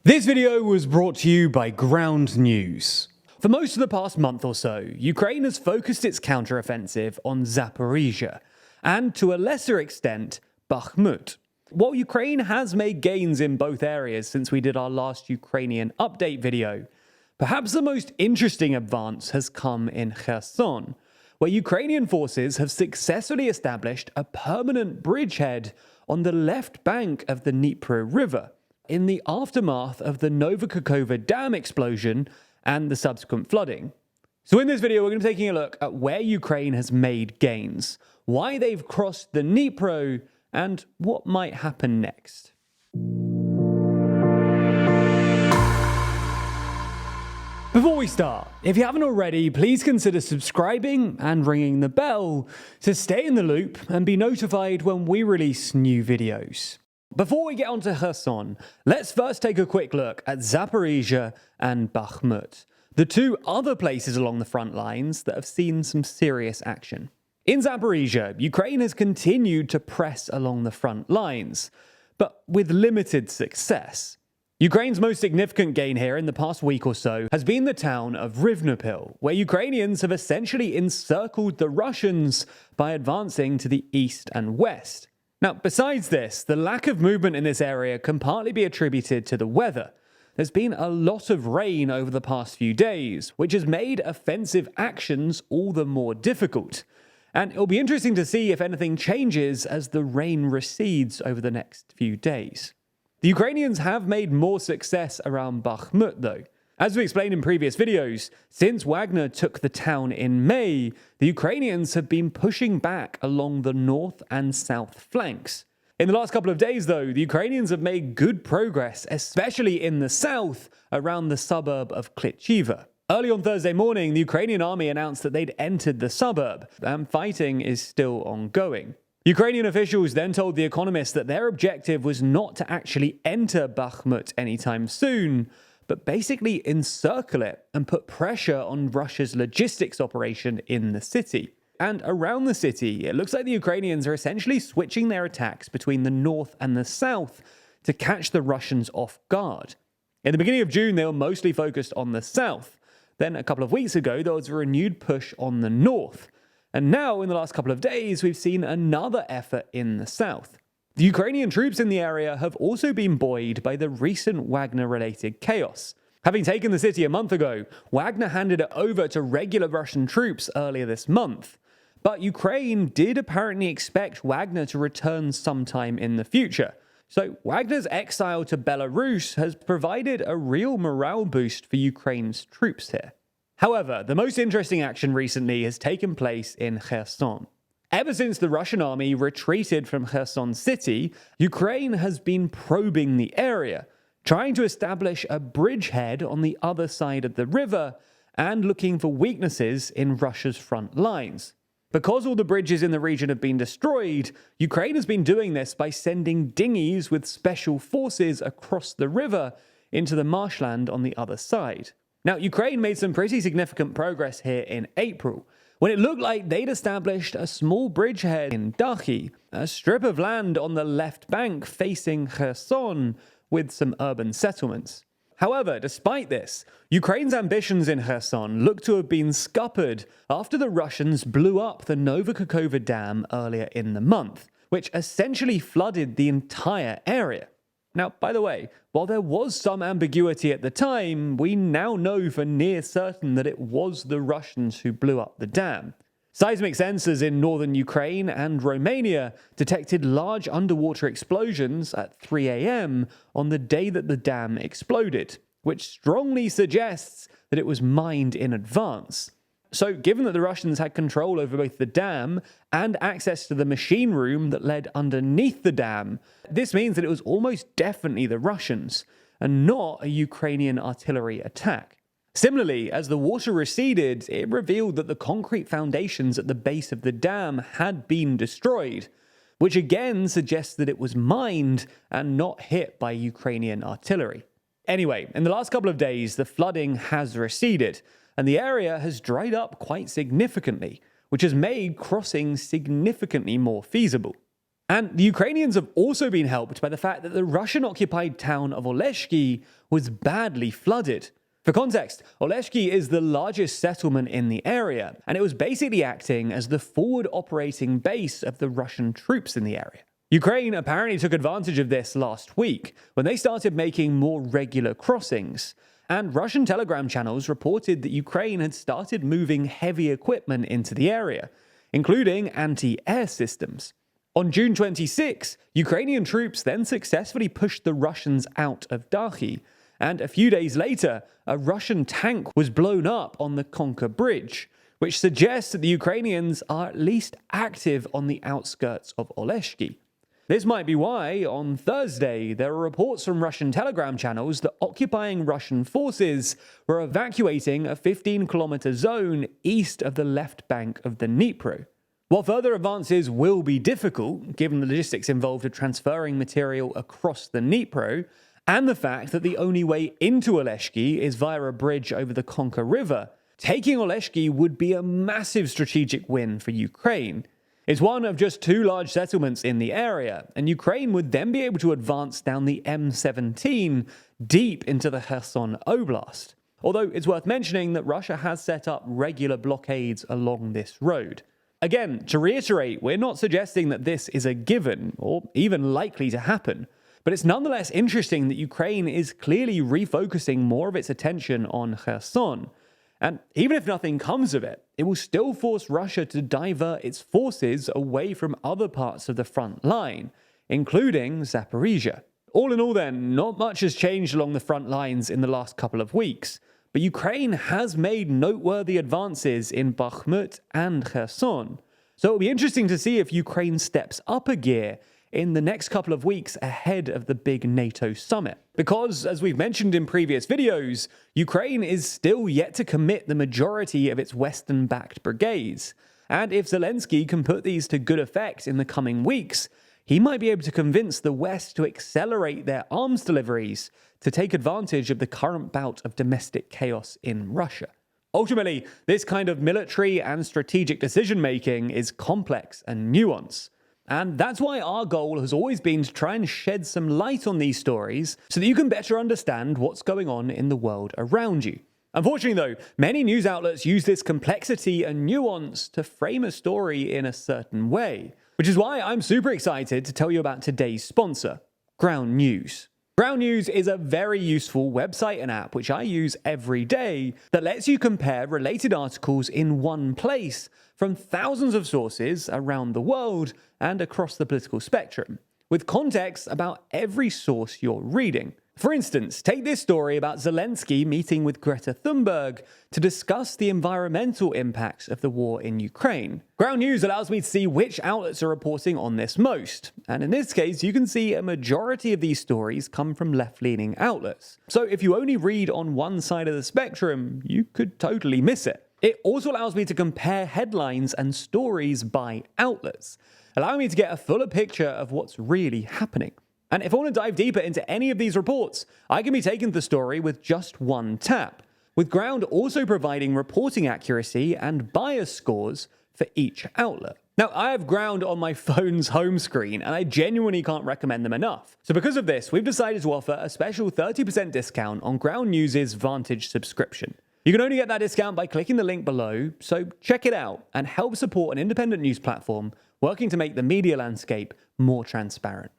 This video was brought to you by Ground News. For most of the past month or so, Ukraine has focused its counteroffensive on Zaporizhzia, and to a lesser extent, Bakhmut. While Ukraine has made gains in both areas since we did our last Ukrainian update video, perhaps the most interesting advance has come in Kherson, where Ukrainian forces have successfully established a permanent bridgehead on the left bank of the Dnipro River, in the aftermath of the Novokakova Dam explosion and the subsequent flooding. So in this video, we're going to be taking a look at where Ukraine has made gains, why they've crossed the Dnipro, and what might happen next. Before we start, if you haven't already, please consider subscribing and ringing the bell to stay in the loop and be notified when we release new videos. Before we get on to Kherson, let's first take a quick look at Zaporizhzia and Bakhmut, the two other places along the front lines that have seen some serious action. In Zaporizhzia, Ukraine has continued to press along the front lines, but with limited success. Ukraine's most significant gain here in the past week or so has been the town of Dnipro, where Ukrainians have essentially encircled the Russians by advancing to the east and west. Now, besides this, the lack of movement in this area can partly be attributed to the weather. There's been a lot of rain over the past few days, which has made offensive actions all the more difficult. And it'll be interesting to see if anything changes as the rain recedes over the next few days. The Ukrainians have made more success around Bakhmut, though. As we explained in previous videos, since Wagner took the town in May, the Ukrainians have been pushing back along the north and south flanks. In the last couple of days, though, the Ukrainians have made good progress, especially in the south, around the suburb of Klitchiva. Early on Thursday morning, the Ukrainian army announced that they'd entered the suburb, and fighting is still ongoing. Ukrainian officials then told The Economist that their objective was not to actually enter Bakhmut anytime soon, but basically encircle it and put pressure on Russia's logistics operation in the city. And around the city, it looks like the Ukrainians are essentially switching their attacks between the north and the south to catch the Russians off guard. In the beginning of June, they were mostly focused on the south. Then a couple of weeks ago, there was a renewed push on the north. And now, in the last couple of days, we've seen another effort in the south. The Ukrainian troops in the area have also been buoyed by the recent Wagner-related chaos. Having taken the city a month ago, Wagner handed it over to regular Russian troops earlier this month. But Ukraine did apparently expect Wagner to return sometime in the future. So Wagner's exile to Belarus has provided a real morale boost for Ukraine's troops here. However, the most interesting action recently has taken place in Kherson. Ever since the Russian army retreated from Kherson city, Ukraine has been probing the area, trying to establish a bridgehead on the other side of the river and looking for weaknesses in Russia's front lines. Because all the bridges in the region have been destroyed, Ukraine has been doing this by sending dinghies with special forces across the river into the marshland on the other side. Now, Ukraine made some pretty significant progress here in April, when it looked like they'd established a small bridgehead in Dakhi, a strip of land on the left bank facing Kherson with some urban settlements. However, despite this, Ukraine's ambitions in Kherson look to have been scuppered after the Russians blew up the Novokakova Dam earlier in the month, which essentially flooded the entire area. Now, by the way, while there was some ambiguity at the time, we now know for near certain that it was the Russians who blew up the dam. Seismic sensors in northern Ukraine and Romania detected large underwater explosions at 3 a.m. on the day that the dam exploded, which strongly suggests that it was mined in advance. So, given that the Russians had control over both the dam and access to the machine room that led underneath the dam, this means that it was almost definitely the Russians, and not a Ukrainian artillery attack. Similarly, as the water receded, it revealed that the concrete foundations at the base of the dam had been destroyed, which again suggests that it was mined and not hit by Ukrainian artillery. Anyway, in the last couple of days, the flooding has receded, and the area has dried up quite significantly, which has made crossing significantly more feasible. And the Ukrainians have also been helped by the fact that the Russian-occupied town of Oleshki was badly flooded. For context, Oleshki is the largest settlement in the area, and it was basically acting as the forward operating base of the Russian troops in the area. Ukraine apparently took advantage of this last week when they started making more regular crossings, and Russian telegram channels reported that Ukraine had started moving heavy equipment into the area, including anti-air systems. On June 26, Ukrainian troops then successfully pushed the Russians out of Dakhi, and a few days later, a Russian tank was blown up on the Konka Bridge, which suggests that the Ukrainians are at least active on the outskirts of Oleshki. This might be why, on Thursday, there were reports from Russian telegram channels that occupying Russian forces were evacuating a 15-kilometer zone east of the left bank of the Dnipro. While further advances will be difficult, given the logistics involved of transferring material across the Dnipro, and the fact that the only way into Oleshki is via a bridge over the Konka River, taking Oleshki would be a massive strategic win for Ukraine. It's one of just 2 large settlements in the area, and Ukraine would then be able to advance down the M17 deep into the Kherson Oblast. Although it's worth mentioning that Russia has set up regular blockades along this road. Again, to reiterate, we're not suggesting that this is a given, or even likely to happen. But it's nonetheless interesting that Ukraine is clearly refocusing more of its attention on Kherson. And even if nothing comes of it, it will still force Russia to divert its forces away from other parts of the front line, including Zaporizhzia. All in all then, not much has changed along the front lines in the last couple of weeks, but Ukraine has made noteworthy advances in Bakhmut and Kherson. So it'll be interesting to see if Ukraine steps up a gear in the next couple of weeks ahead of the big NATO summit. Because, as we've mentioned in previous videos, Ukraine is still yet to commit the majority of its Western-backed brigades. And if Zelensky can put these to good effect in the coming weeks, he might be able to convince the West to accelerate their arms deliveries to take advantage of the current bout of domestic chaos in Russia. Ultimately, this kind of military and strategic decision-making is complex and nuanced. And that's why our goal has always been to try and shed some light on these stories so that you can better understand what's going on in the world around you. Unfortunately, though, many news outlets use this complexity and nuance to frame a story in a certain way, which is why I'm super excited to tell you about today's sponsor, Ground News. Ground News is a very useful website and app which I use every day that lets you compare related articles in one place from thousands of sources around the world and across the political spectrum, with context about every source you're reading. For instance, take this story about Zelensky meeting with Greta Thunberg to discuss the environmental impacts of the war in Ukraine. Ground News allows me to see which outlets are reporting on this most, and in this case, you can see a majority of these stories come from left-leaning outlets. So if you only read on one side of the spectrum, you could totally miss it. It also allows me to compare headlines and stories by outlets, allowing me to get a fuller picture of what's really happening. And if I want to dive deeper into any of these reports, I can be taken to the story with just one tap, with Ground also providing reporting accuracy and bias scores for each outlet. Now, I have Ground on my phone's home screen, and I genuinely can't recommend them enough. So because of this, we've decided to offer a special 30% discount on Ground News' Vantage subscription. You can only get that discount by clicking the link below, so check it out and help support an independent news platform working to make the media landscape more transparent.